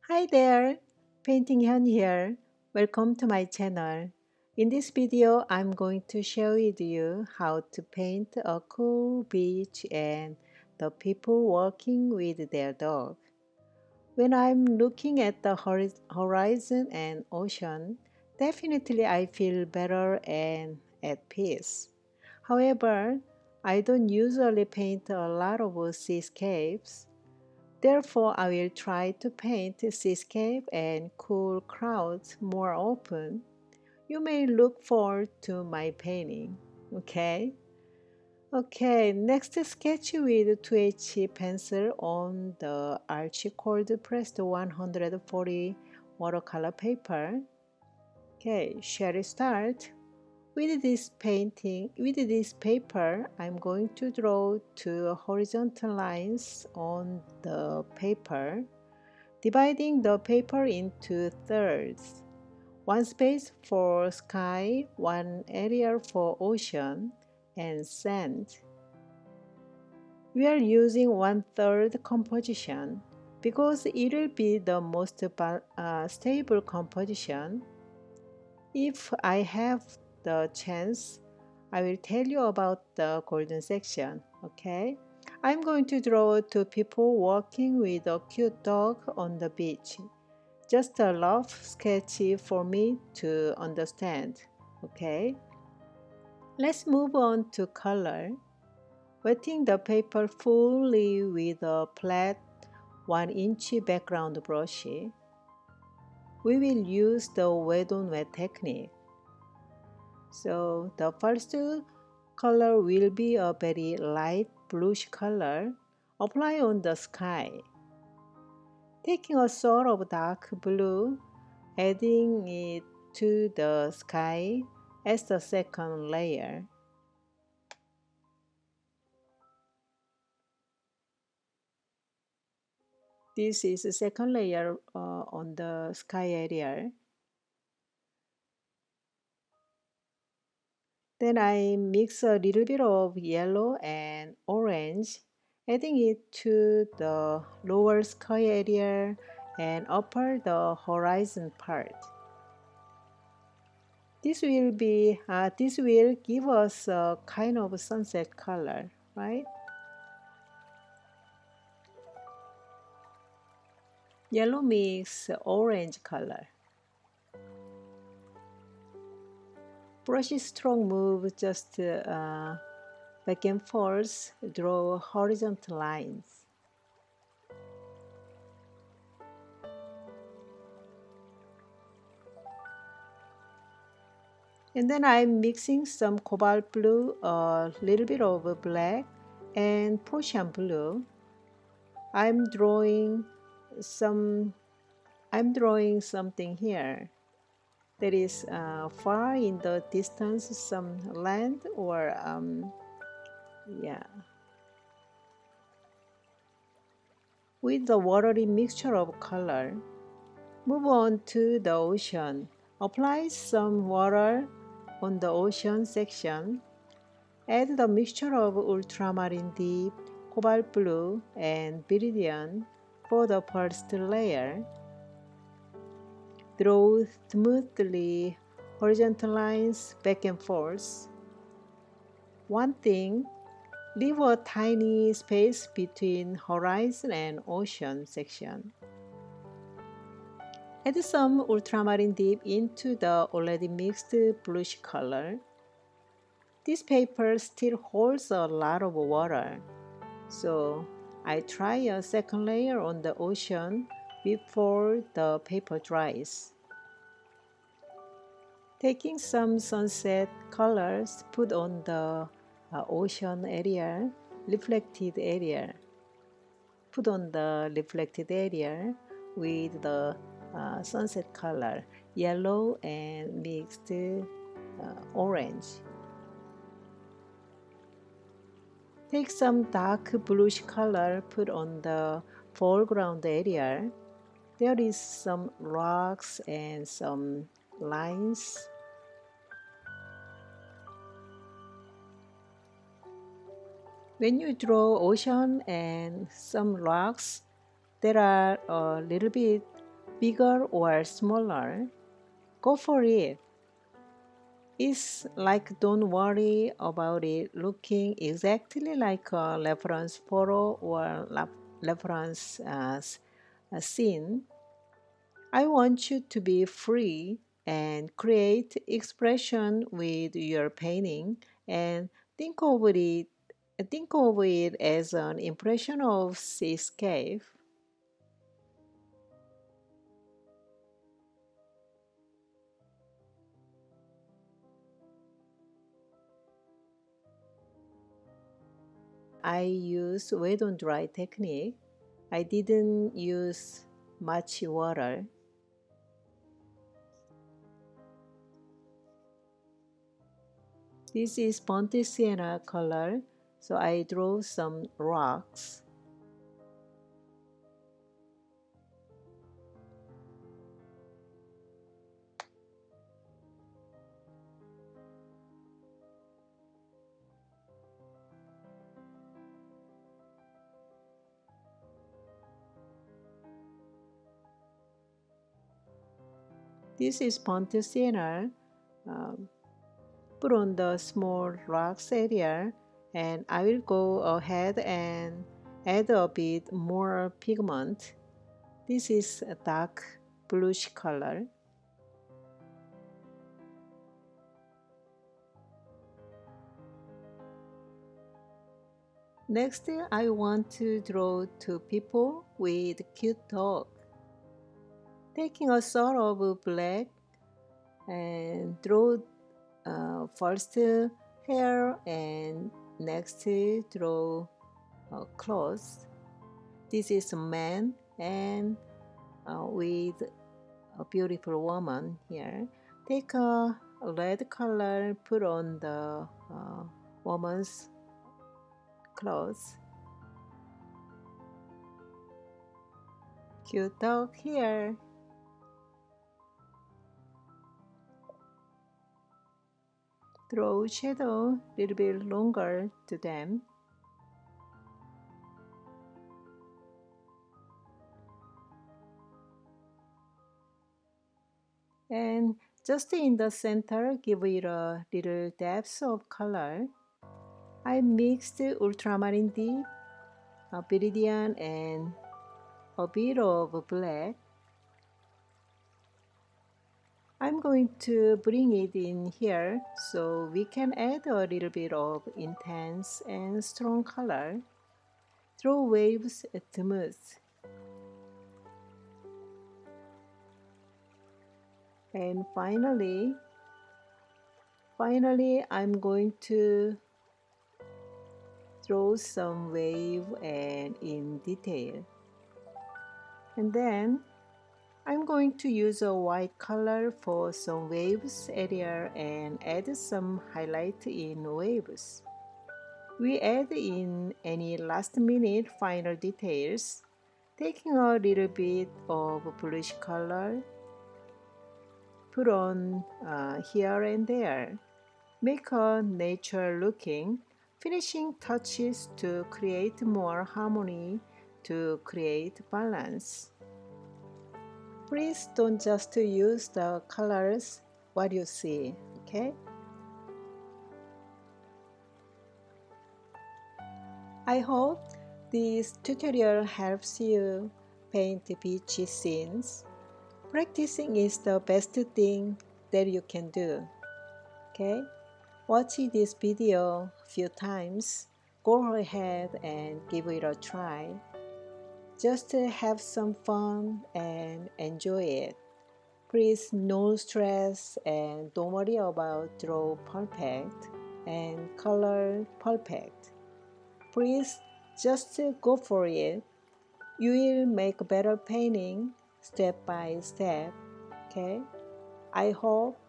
Hi there, Painting Hyun here. Welcome to my channel. In this video, I'm going to share with you how to paint a cool beach and the people walking with their dog. When I'm looking at the horizon and ocean, definitely I feel better and at peace. However, I don't usually paint a lot of seascapes. Therefore, I will try to paint seascape and cool crowds more often. You may look forward to my painting. Okay? Okay, next sketch with 2H pencil on the arch cord pressed 140 watercolor paper. Okay, shall we start? With this paper, I'm going to draw two horizontal lines on the paper, dividing the paper into thirds. One space for sky, one area for ocean and sand. We are using one-third composition because it will be the most stable composition. If I have the chance, I will tell you about the golden section, okay? I'm going to draw two people walking with a cute dog on the beach. Just a rough sketch for me to understand, okay? Let's move on to color. Wetting the paper fully with a flat 1-inch background brush. We will use the wet on wet technique. So the first color will be a very light bluish color. Apply on the sky. Taking a sort of dark blue, adding it to the sky as the second layer. This is the second layer on the sky area. Then I mix a little bit of yellow and orange, adding it to the lower sky area and upper the horizon part. This will give us a kind of sunset color, right? Yellow makes orange color. Brush stroke move just back and forth, draw horizontal lines. And then I'm mixing some cobalt blue, a little bit of black, and Prussian blue. I'm drawing some. I'm drawing something here. That is far in the distance, some land or yeah. With the watery mixture of color, move on to the ocean. Apply some water on the ocean section. Add the mixture of ultramarine deep, cobalt blue, and viridian for the first layer. Draw smoothly horizontal lines back and forth. One thing, leave a tiny space between horizon and ocean section. Add some ultramarine deep into the already mixed bluish color. This paper still holds a lot of water, so I try a second layer on the ocean before the paper dries. Taking some sunset colors, put on the ocean area, reflected area. Put on the reflected area with the sunset color, yellow and mixed orange. Take some dark bluish color, put on the foreground area. There is some rocks and some lines. When you draw ocean and some rocks, there are a little bit bigger or smaller, go for it. It's like don't worry about it looking exactly like a reference photo or reference scene. I want you to be free and create expression with your painting and think of it think of it as an impression of seascape. I use wet on dry technique. I didn't use much water. This is burnt sienna color, so I draw some rocks. This is burnt sienna. Um, Put on the small rocks area, and I will go ahead and add a bit more pigment. This is a dark bluish color. Next, I want to draw two people with cute dog. Taking a sort of black and draw first hair and next draw clothes. This is a man and with a beautiful woman here. Take a red color, put on the woman's clothes. Cute dog here. Draw shadow a little bit longer to them. And just in the center, give it a little depth of color. I mixed ultramarine deep, a viridian, and a bit of black. I'm going to bring it in here so we can add a little bit of intense and strong color. Draw waves smooth. And finally, I'm going to draw some wave and in detail. And then I'm going to use a white color for some waves area and add some highlight in waves. We add in any last minute final details, taking a little bit of bluish color, put on here and there. Make a nature looking, finishing touches to create more harmony, to create balance. Please don't just use the colors what you see, okay? I hope this tutorial helps you paint beach scenes. Practicing is the best thing that you can do, okay? Watch this video a few times. Go ahead and give it a try. Just have some fun and enjoy it. Please no stress and don't worry about draw perfect and color perfect. Please just go for it. You will make better painting step by step, okay? I hope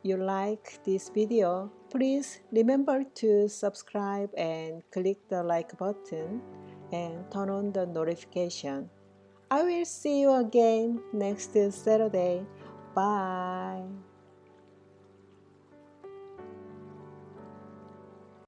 you like this video. Please remember to subscribe and click the like button and turn on the notification. I will see you again next Saturday. Bye.